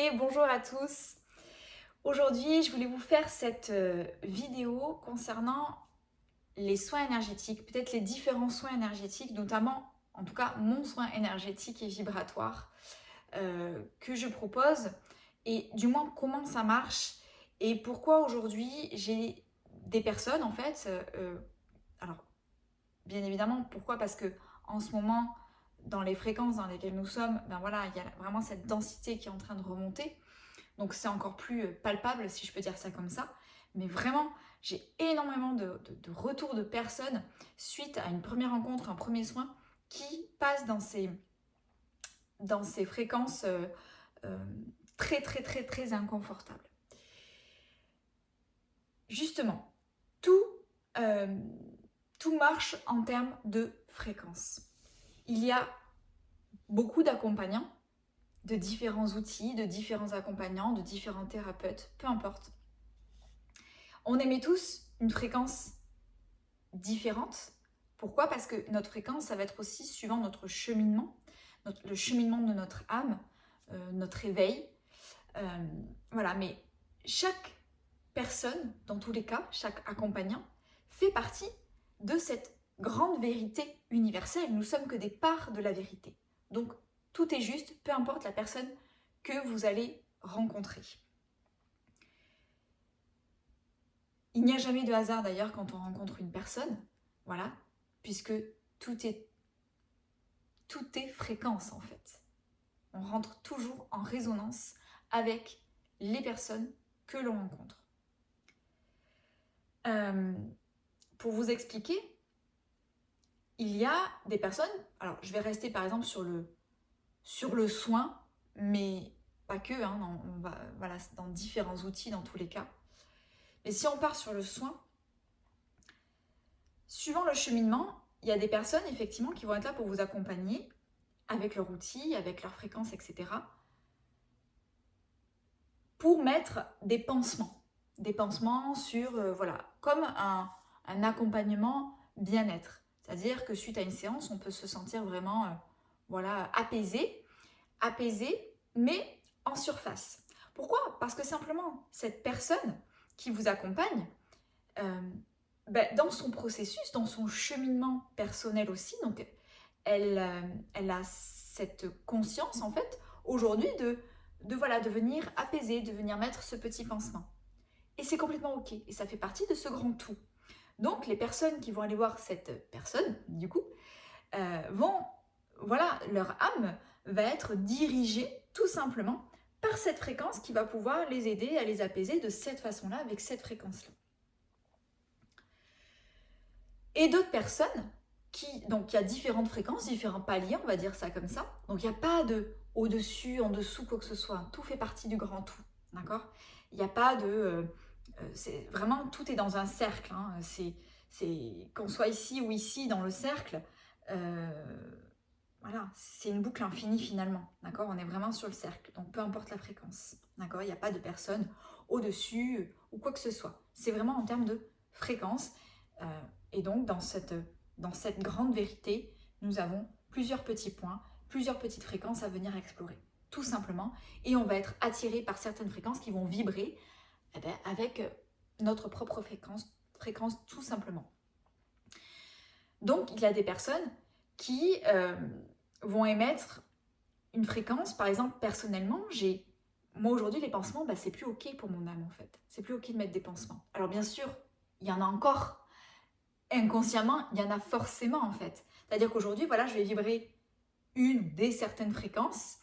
Et bonjour à tous. Aujourd'hui, je voulais vous faire cette vidéo concernant les soins énergétiques, peut-être les différents soins énergétiques, notamment, en tout cas, mon soin énergétique et vibratoire que je propose, et du moins comment ça marche, et pourquoi aujourd'hui j'ai des personnes, en fait, alors, bien évidemment, pourquoi? Parce que en ce moment, dans les fréquences dans lesquelles nous sommes, ben voilà, il y a vraiment cette densité qui est en train de remonter. Donc c'est encore plus palpable, si je peux dire ça comme ça. Mais vraiment, j'ai énormément de retours de personnes suite à une première rencontre, un premier soin, qui passent dans ces fréquences euh, très très très très inconfortables. Justement, tout, euh, tout marche en termes de fréquence. Il y a beaucoup d'accompagnants, de différents outils, de différents accompagnants, de différents thérapeutes, peu importe. On émet tous une fréquence différente. Pourquoi? Parce que notre fréquence, ça va être aussi suivant notre cheminement, le cheminement de notre âme, notre éveil. Voilà, mais chaque personne, dans tous les cas, chaque accompagnant, fait partie de cette grande vérité universelle. Nous sommes que des parts de la vérité. Donc, tout est juste, peu importe la personne que vous allez rencontrer. Il n'y a jamais de hasard d'ailleurs quand on rencontre une personne, voilà, puisque tout est, tout est fréquence en fait. On rentre toujours en résonance avec les personnes que l'on rencontre. Euh, pour vous expliquer, il y a des personnes, alors je vais rester par exemple sur le soin, mais pas que, hein, on va, voilà, dans différents outils dans tous les cas. Mais si on part sur le soin, suivant le cheminement, il y a des personnes effectivement qui vont être là pour vous accompagner avec leur outil, avec leur fréquence, etc. pour mettre des pansements. Des pansements sur, voilà, comme un accompagnement bien-être. C'est-à-dire que suite à une séance, on peut se sentir vraiment voilà, apaisé, mais en surface. Pourquoi? Parce que simplement, cette personne qui vous accompagne, dans son processus, dans son cheminement personnel aussi, donc elle a cette conscience en fait aujourd'hui voilà, de venir apaiser, de venir mettre ce petit pansement. Et c'est complètement ok, et ça fait partie de ce grand tout. Donc les personnes qui vont aller voir cette personne, du coup, vont, voilà, leur âme va être dirigée tout simplement par cette fréquence qui va pouvoir les aider à les apaiser de cette façon-là, avec cette fréquence-là. Et d'autres personnes donc il y a différentes fréquences, différents paliers, on va dire ça comme ça. Donc il n'y a pas de au-dessus, en dessous, quoi que ce soit. Tout fait partie du grand tout, d'accord? Il n'y a pas de... c'est vraiment, tout est dans un cercle. Hein. Qu'on soit ici ou ici dans le cercle, voilà, c'est une boucle infinie finalement, d'accord? On est vraiment sur le cercle, donc peu importe la fréquence, d'accord? Il n'y a pas de personne au-dessus ou quoi que ce soit. C'est vraiment en termes de fréquence. Et donc, dans cette grande vérité, nous avons plusieurs petits points, plusieurs petites fréquences à venir explorer, tout simplement. Et on va être attiré par certaines fréquences qui vont vibrer avec notre propre fréquence tout simplement. Donc, il y a des personnes qui vont émettre une fréquence. Par exemple, personnellement, moi aujourd'hui, les pansements, c'est plus ok pour mon âme en fait. C'est plus ok de mettre des pansements. Alors bien sûr, il y en a encore. Inconsciemment, il y en a forcément en fait. C'est-à-dire qu'aujourd'hui, voilà, je vais vibrer une ou des certaines fréquences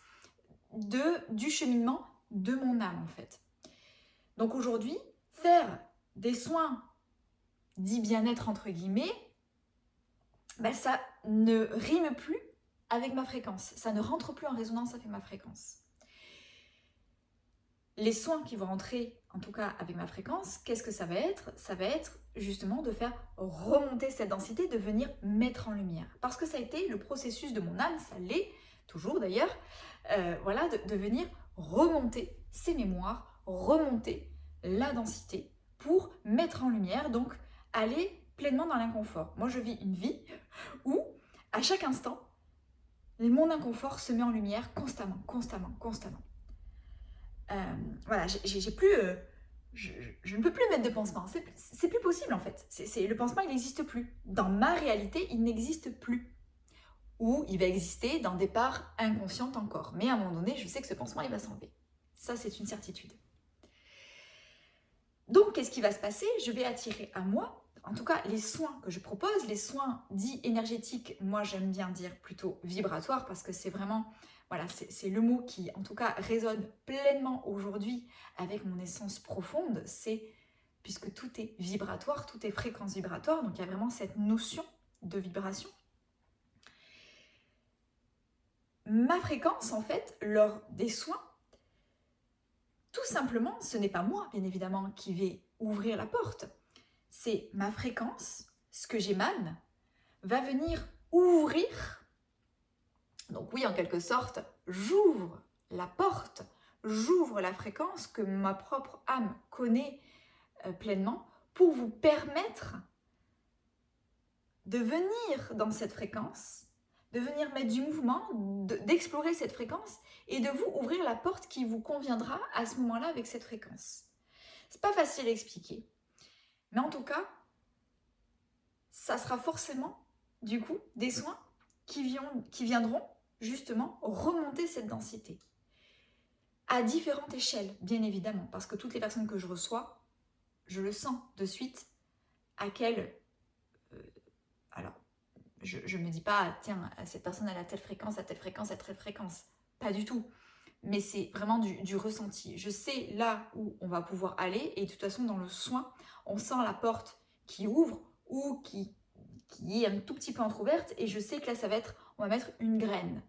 du cheminement de mon âme en fait. Donc aujourd'hui, faire des soins dits bien-être entre guillemets, ça ne rime plus avec ma fréquence. Ça ne rentre plus en résonance avec ma fréquence. Les soins qui vont rentrer, en tout cas avec ma fréquence, qu'est-ce que ça va être? Ça va être justement de faire remonter cette densité, de venir mettre en lumière. Parce que ça a été le processus de mon âme, ça l'est toujours d'ailleurs, voilà, de venir remonter ces mémoires, remonter la densité pour mettre en lumière, donc aller pleinement dans l'inconfort. Moi je vis une vie où à chaque instant, mon inconfort se met en lumière constamment. Voilà, j'ai plus... je ne peux plus mettre de pansement. C'est plus possible en fait. Le pansement, il n'existe plus. Dans ma réalité, il n'existe plus. Ou il va exister dans des parts inconscientes encore. Mais à un moment donné, je sais que ce pansement, il va s'enlever. Ça, c'est une certitude. Donc, qu'est-ce qui va se passer? Je vais attirer à moi, en tout cas, les soins que je propose, les soins dits énergétiques, moi j'aime bien dire plutôt vibratoires, parce que c'est vraiment, voilà, c'est le mot qui, en tout cas, résonne pleinement aujourd'hui avec mon essence profonde, c'est, puisque tout est vibratoire, tout est fréquence vibratoire, donc il y a vraiment cette notion de vibration. Ma fréquence, en fait, lors des soins, tout simplement, ce n'est pas moi, bien évidemment, qui vais ouvrir la porte. C'est ma fréquence, ce que j'émane, va venir ouvrir. Donc oui, en quelque sorte, j'ouvre la porte, j'ouvre la fréquence que ma propre âme connaît pleinement pour vous permettre de venir dans cette fréquence, de venir mettre du mouvement, d'explorer cette fréquence et de vous ouvrir la porte qui vous conviendra à ce moment-là avec cette fréquence. C'est pas facile à expliquer, mais en tout cas, ça sera forcément, du coup, des soins qui viendront justement remonter cette densité. À différentes échelles, bien évidemment, parce que toutes les personnes que je reçois, je le sens de suite à quelle... alors, je ne me dis pas, tiens, cette personne elle a telle fréquence, à telle fréquence, à telle fréquence. Pas du tout. Mais c'est vraiment du ressenti. Je sais là où on va pouvoir aller et de toute façon, dans le soin, on sent la porte qui ouvre ou qui est un tout petit peu entrouverte et je sais que là, ça va être, on va mettre une graine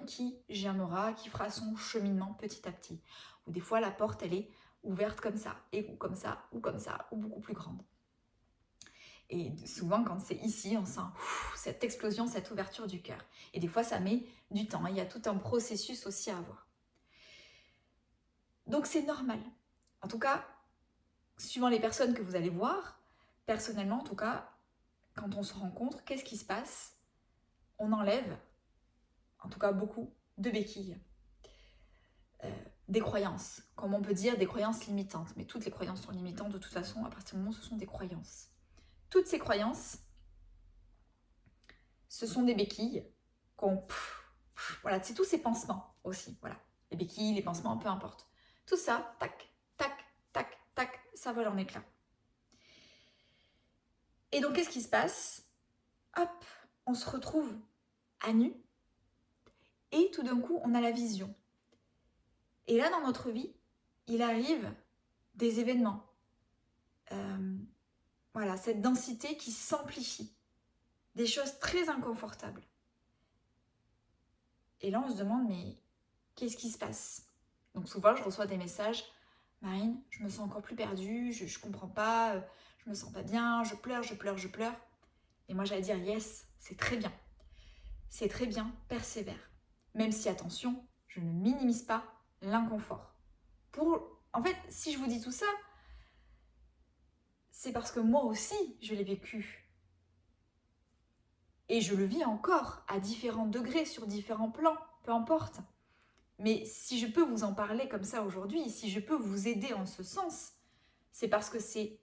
qui germera, qui fera son cheminement petit à petit. Ou des fois, la porte, elle est ouverte comme ça, ou comme ça, ou comme ça, ou beaucoup plus grande. Et souvent, quand c'est ici, on sent cette explosion, cette ouverture du cœur. Et des fois, ça met du temps. Il y a tout un processus aussi à avoir. Donc, c'est normal. En tout cas, suivant les personnes que vous allez voir, personnellement, en tout cas, quand on se rencontre, qu'est-ce qui se passe? On enlève, en tout cas beaucoup, de béquilles. Des croyances, comme on peut dire, des croyances limitantes. Mais toutes les croyances sont limitantes de toute façon, à partir du moment où ce sont des croyances. Toutes ces croyances, ce sont des béquilles voilà, c'est tous ces pansements aussi, voilà. Les béquilles, les pansements, peu importe. Tout ça, tac, tac, tac, tac, ça vole en éclats. Et donc, qu'est-ce qui se passe? Hop, on se retrouve à nu et tout d'un coup, on a la vision. Et là, dans notre vie, il arrive des événements. Voilà, cette densité qui s'amplifie. Des choses très inconfortables. Et là, on se demande, mais qu'est-ce qui se passe? Donc souvent, je reçois des messages. Marine, je me sens encore plus perdue, je comprends pas, je me sens pas bien, je pleure, je pleure, je pleure. Et moi, j'allais dire, yes, c'est très bien. C'est très bien, persévère. Même si, attention, je ne minimise pas l'inconfort. En fait, si je vous dis tout ça, c'est parce que moi aussi, je l'ai vécu. Et je le vis encore à différents degrés, sur différents plans, peu importe. Mais si je peux vous en parler comme ça aujourd'hui, si je peux vous aider en ce sens, c'est parce que c'est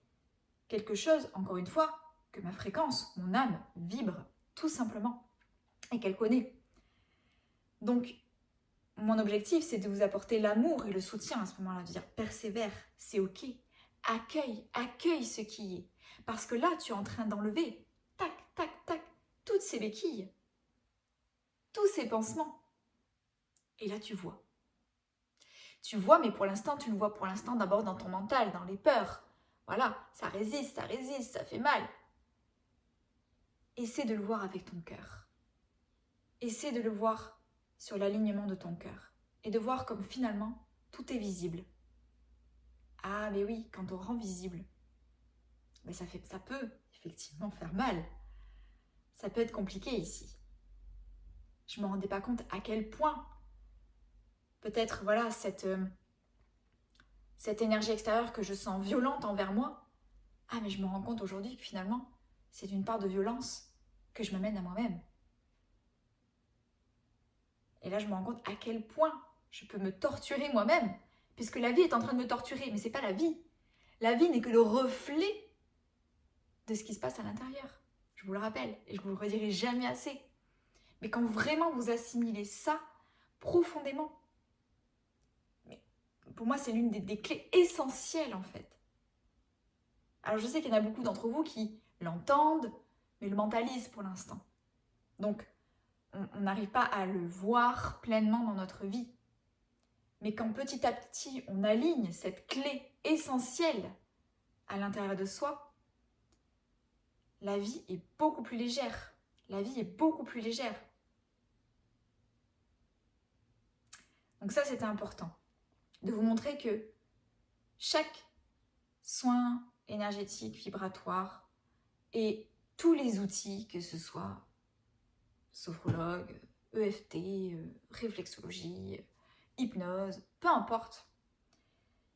quelque chose, encore une fois, que ma fréquence, mon âme vibre, tout simplement, et qu'elle connaît. Donc, mon objectif, c'est de vous apporter l'amour et le soutien à ce moment-là, de dire persévère, c'est ok, accueille ce qui est. Parce que là, tu es en train d'enlever, tac, tac, tac, toutes ces béquilles, tous ces pansements. Et là, tu vois. Tu vois, mais pour l'instant, tu le vois pour l'instant d'abord dans ton mental, dans les peurs. Voilà, ça résiste, ça fait mal. Essaie de le voir avec ton cœur. Essaie de le voir sur l'alignement de ton cœur. Et de voir comme finalement, tout est visible. Ah, mais oui, quand on rend visible, mais ça peut effectivement faire mal. Ça peut être compliqué ici. Je ne me rendais pas compte à quel point, peut-être, voilà, cette énergie extérieure que je sens violente envers moi, ah, mais je me rends compte aujourd'hui que finalement, c'est une part de violence que je m'amène à moi-même. Et là, je me rends compte à quel point je peux me torturer moi-même, puisque la vie est en train de me torturer, mais ce n'est pas la vie. La vie n'est que le reflet de ce qui se passe à l'intérieur. Je vous le rappelle, et je vous le redirai jamais assez. Mais quand vraiment vous assimilez ça profondément, pour moi c'est l'une des clés essentielles en fait. Alors je sais qu'il y en a beaucoup d'entre vous qui l'entendent, mais le mentalisent pour l'instant. Donc on n'arrive pas à le voir pleinement dans notre vie. Mais quand petit à petit on aligne cette clé essentielle à l'intérieur de soi, la vie est beaucoup plus légère. La vie est beaucoup plus légère. Donc ça, c'était important. De vous montrer que chaque soin énergétique, vibratoire, et tous les outils, que ce soit sophrologue, EFT, réflexologie, hypnose, peu importe,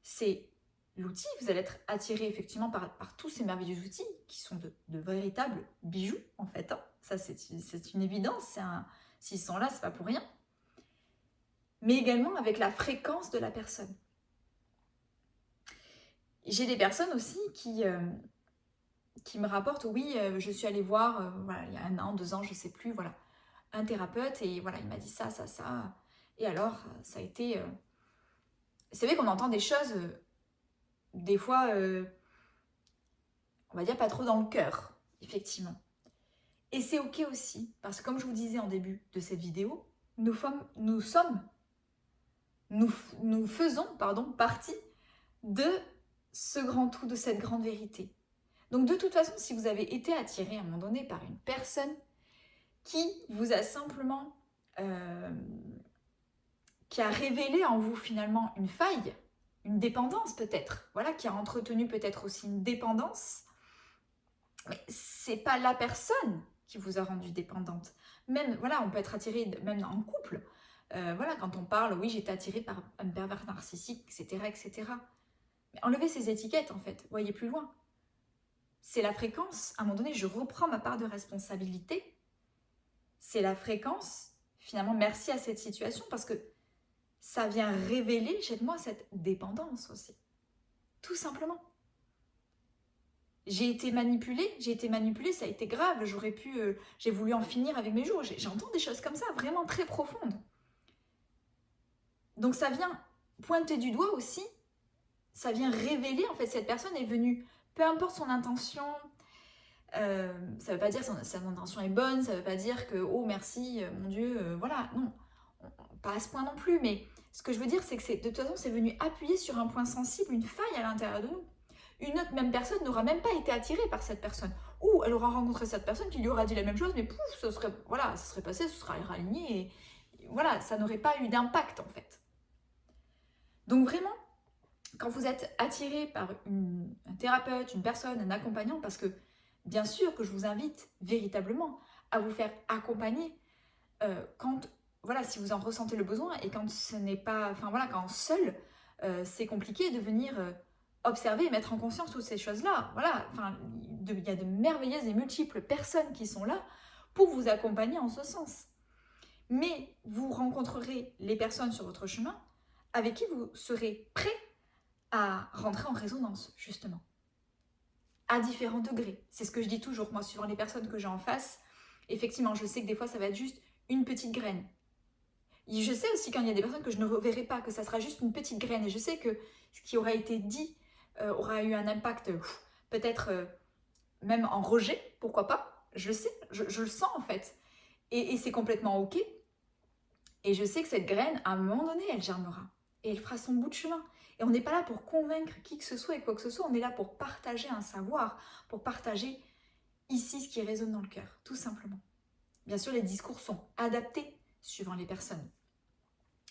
c'est l'outil, vous allez être attiré effectivement par tous ces merveilleux outils qui sont de véritables bijoux en fait. Hein. Ça c'est une évidence, s'ils sont là, c'est pas pour rien. Mais également avec la fréquence de la personne. J'ai des personnes aussi qui me rapportent, oui, je suis allée voir, voilà, il y a 1 an, 2 ans, je sais plus, voilà, un thérapeute et voilà, il m'a dit ça, ça, ça. Et alors, ça a été... C'est vrai qu'on entend des choses... des fois, on va dire pas trop dans le cœur, effectivement. Et c'est ok aussi, parce que comme je vous disais en début de cette vidéo, nous faisons partie de ce grand tout, de cette grande vérité. Donc de toute façon, si vous avez été attiré à un moment donné par une personne qui vous a simplement... qui a révélé en vous finalement une faille, une dépendance peut-être, voilà, qui a entretenu peut-être aussi une dépendance, mais c'est pas la personne qui vous a rendu dépendante. Même, voilà, on peut être attiré, même en couple, voilà, quand on parle, oui, j'ai été attiré par un pervers narcissique, etc., etc. Mais enlevez ces étiquettes, en fait, voyez plus loin. C'est la fréquence, à un moment donné, je reprends ma part de responsabilité, c'est la fréquence, finalement, merci à cette situation, parce que ça vient révéler chez moi cette dépendance aussi. Tout simplement. J'ai été manipulée, ça a été grave, j'ai voulu en finir avec mes jours. J'entends des choses comme ça, vraiment très profondes. Donc ça vient pointer du doigt aussi, ça vient révéler, en fait, cette personne est venue, peu importe son intention, ça ne veut pas dire que son intention est bonne, ça ne veut pas dire que, oh merci, mon Dieu, voilà, non, pas à ce point non plus, mais ce que je veux dire, c'est que de toute façon, c'est venu appuyer sur un point sensible, une faille à l'intérieur de nous. Une autre même personne n'aura même pas été attirée par cette personne. Ou elle aura rencontré cette personne qui lui aura dit la même chose, mais pouf, ça serait passé, ce serait raligné, et voilà, ça n'aurait pas eu d'impact en fait. Donc vraiment, quand vous êtes attiré par un thérapeute, une personne, un accompagnant, parce que bien sûr que je vous invite véritablement à vous faire accompagner quand, voilà, si vous en ressentez le besoin et quand ce n'est pas, enfin voilà, quand seul, c'est compliqué de venir observer et mettre en conscience toutes ces choses-là. Voilà, enfin, il y a de merveilleuses et multiples personnes qui sont là pour vous accompagner en ce sens. Mais vous rencontrerez les personnes sur votre chemin avec qui vous serez prêt à rentrer en résonance, justement. À différents degrés. C'est ce que je dis toujours, moi, suivant les personnes que j'ai en face. Effectivement, je sais que des fois, ça va être juste une petite graine. Et je sais aussi quand il y a des personnes que je ne reverrai pas, que ça sera juste une petite graine. Et je sais que ce qui aura été dit aura eu un impact, peut-être même en rejet, pourquoi pas. Je le sais, je le sens en fait. Et c'est complètement ok. Et je sais que cette graine, à un moment donné, elle germera. Et elle fera son bout de chemin. Et on n'est pas là pour convaincre qui que ce soit et quoi que ce soit. On est là pour partager un savoir, pour partager ici ce qui résonne dans le cœur, tout simplement. Bien sûr, les discours sont adaptés suivant les personnes,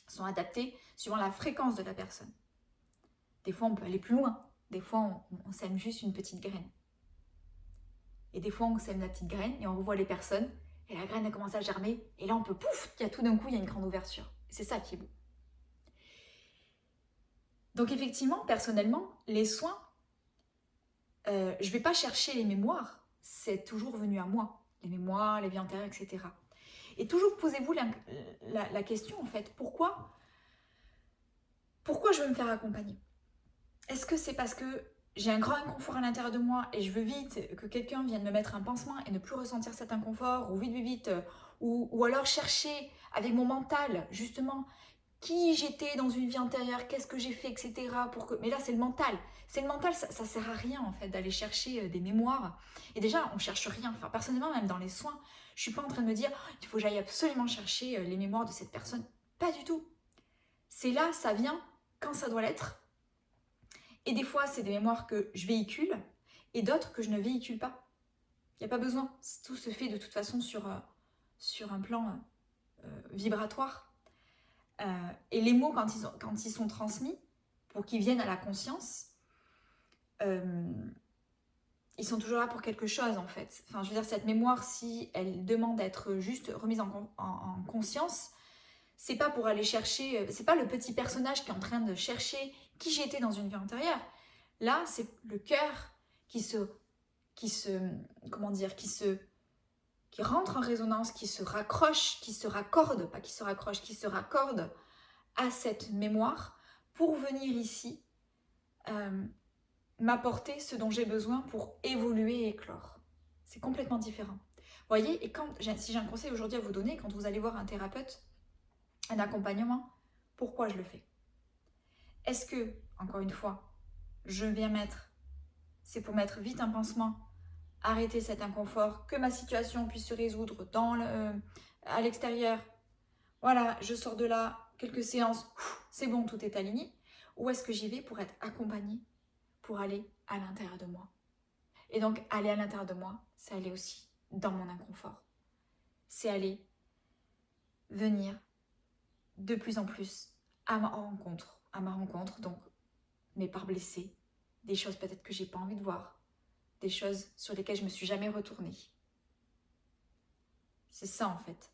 sont adaptés suivant la fréquence de la personne. Des fois, on peut aller plus loin. Des fois, on sème juste une petite graine. Et des fois, on sème la petite graine et on revoit les personnes et la graine a commencé à germer. Et là, on peut, pouf, tout d'un coup, il y a une grande ouverture. C'est ça qui est beau. Donc effectivement, personnellement, les soins, je ne vais pas chercher les mémoires. C'est toujours venu à moi. Les mémoires, les vies antérieures, etc. Et toujours posez-vous la question, en fait, pourquoi Pourquoi je veux me faire accompagner? Est-ce que c'est parce que j'ai un grand inconfort à l'intérieur de moi et je veux vite que quelqu'un vienne me mettre un pansement et ne plus ressentir cet inconfort, ou vite, ou alors chercher avec mon mental, justement, qui j'étais dans une vie antérieure, qu'est-ce que j'ai fait, etc. Pour que... Mais là, c'est le mental. C'est le mental, ça sert à rien, en fait, d'aller chercher des mémoires. Et déjà, on cherche rien. Enfin, personnellement, même dans les soins, je suis pas en train de me dire, il faut que j'aille absolument chercher les mémoires de cette personne. Pas du tout. C'est là, ça vient quand ça doit l'être. Et des fois, c'est des mémoires que je véhicule et d'autres que je ne véhicule pas. Il n'y a pas besoin. Tout se fait de toute façon sur un plan vibratoire. Et les mots, quand ils sont transmis, pour qu'ils viennent à la conscience, ils sont toujours là pour quelque chose, en fait. Enfin, je veux dire, cette mémoire, si elle demande d'être juste remise en conscience, c'est pas pour aller chercher, c'est pas le petit personnage qui est en train de chercher qui j'étais dans une vie antérieure. Là, c'est le cœur qui rentre en résonance, qui se raccroche, qui se raccorde, pas qui se raccroche, qui se raccorde à cette mémoire pour venir ici m'apporter ce dont j'ai besoin pour évoluer et éclore. C'est complètement différent. Vous voyez, et si j'ai un conseil aujourd'hui à vous donner, quand vous allez voir un thérapeute, un accompagnement, pourquoi je le fais? Est-ce que, encore une fois, c'est pour mettre vite un pansement, arrêter cet inconfort, que ma situation puisse se résoudre à l'extérieur. Voilà, je sors de là, quelques séances, c'est bon, tout est aligné. Ou est-ce que j'y vais pour être accompagnée, pour aller à l'intérieur de moi? Et donc, aller à l'intérieur de moi, c'est aller aussi dans mon inconfort. C'est aller venir de plus en plus à ma rencontre, donc mes parts blessées, des choses peut-être que j'ai pas envie de voir, des choses sur lesquelles je me suis jamais retournée. C'est ça en fait.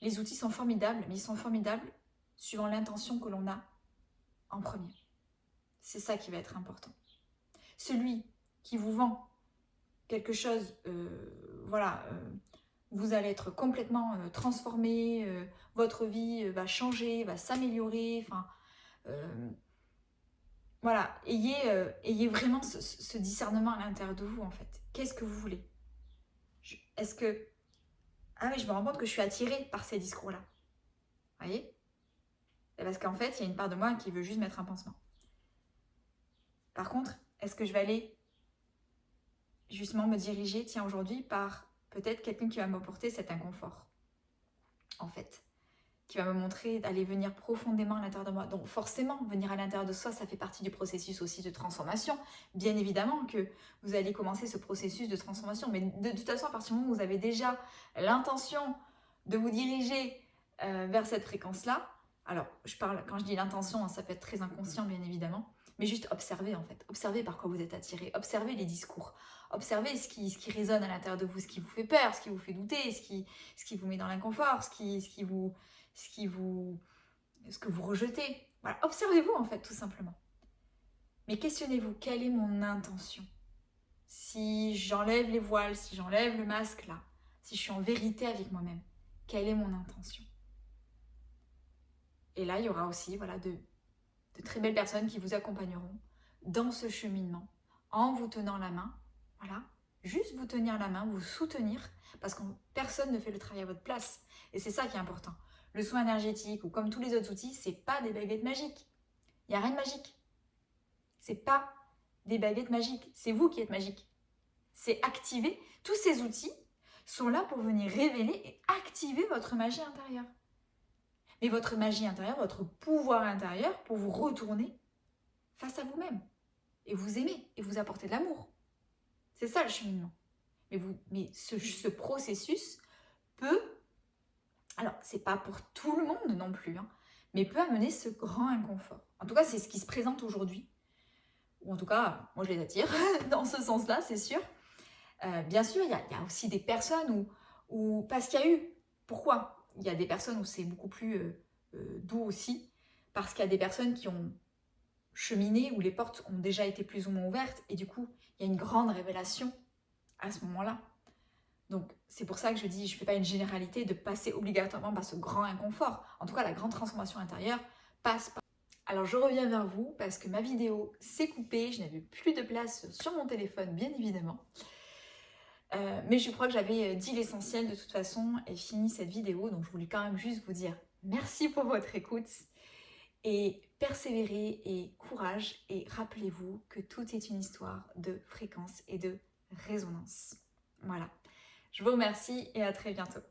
Les outils sont formidables, mais ils sont formidables suivant l'intention que l'on a en premier. C'est ça qui va être important. Celui qui vous vend quelque chose, vous allez être complètement transformé, votre vie va changer, va s'améliorer, voilà, ayez vraiment ce discernement à l'intérieur de vous en fait. Qu'est-ce que vous voulez? Est-ce que... Ah oui, je me rends compte que je suis attirée par ces discours-là. Vous voyez? Parce qu'en fait, il y a une part de moi qui veut juste mettre un pansement. Par contre, est-ce que je vais aller justement me diriger, tiens, aujourd'hui, par peut-être quelqu'un qui va m'apporter cet inconfort, en fait, qui va me montrer d'aller venir profondément à l'intérieur de moi. Donc forcément, venir à l'intérieur de soi, ça fait partie du processus aussi de transformation. Bien évidemment que vous allez commencer ce processus de transformation, mais de toute façon, à partir du moment où vous avez déjà l'intention de vous diriger vers cette fréquence-là, alors quand je dis l'intention, ça peut être très inconscient, bien évidemment, mais juste observez en fait, observez par quoi vous êtes attiré, observez les discours, observez ce qui résonne à l'intérieur de vous, ce qui vous fait peur, ce qui vous fait douter, ce qui vous met dans l'inconfort, ce que vous rejetez. Voilà, observez-vous en fait, tout simplement. Mais questionnez-vous, quelle est mon intention? Si j'enlève les voiles, si j'enlève le masque là, si je suis en vérité avec moi-même, quelle est mon intention? Et là, il y aura aussi de très belles personnes qui vous accompagneront dans ce cheminement, en vous tenant la main, voilà, juste vous tenir la main, vous soutenir, parce que personne ne fait le travail à votre place. Et c'est ça qui est important. Le soin énergétique, ou comme tous les autres outils, c'est pas des baguettes magiques. Il n'y a rien de magique. C'est pas des baguettes magiques. C'est vous qui êtes magique. C'est activer. Tous ces outils sont là pour venir révéler et activer votre magie intérieure. Mais votre magie intérieure, votre pouvoir intérieur pour vous retourner face à vous-même. Et vous aimer et vous apporter de l'amour. C'est ça le cheminement. Mais ce processus peut, alors c'est pas pour tout le monde non plus, mais peut amener ce grand inconfort. En tout cas, c'est ce qui se présente aujourd'hui. Ou en tout cas, moi je les attire dans ce sens-là, c'est sûr. Bien sûr, il y a aussi des personnes où parce qu'il y a eu... Pourquoi? Il y a des personnes où c'est beaucoup plus doux aussi, parce qu'il y a des personnes qui ont cheminé, où les portes ont déjà été plus ou moins ouvertes, et du coup, il y a une grande révélation à ce moment-là. Donc, c'est pour ça que je dis, je ne fais pas une généralité de passer obligatoirement par ce grand inconfort. En tout cas, la grande transformation intérieure passe par... Alors je reviens vers vous parce que ma vidéo s'est coupée, je n'avais plus de place sur mon téléphone bien évidemment. Mais je crois que j'avais dit l'essentiel de toute façon et fini cette vidéo, donc je voulais quand même juste vous dire merci pour votre écoute et persévérez et courage et rappelez-vous que tout est une histoire de fréquence et de résonance. Voilà, je vous remercie et à très bientôt.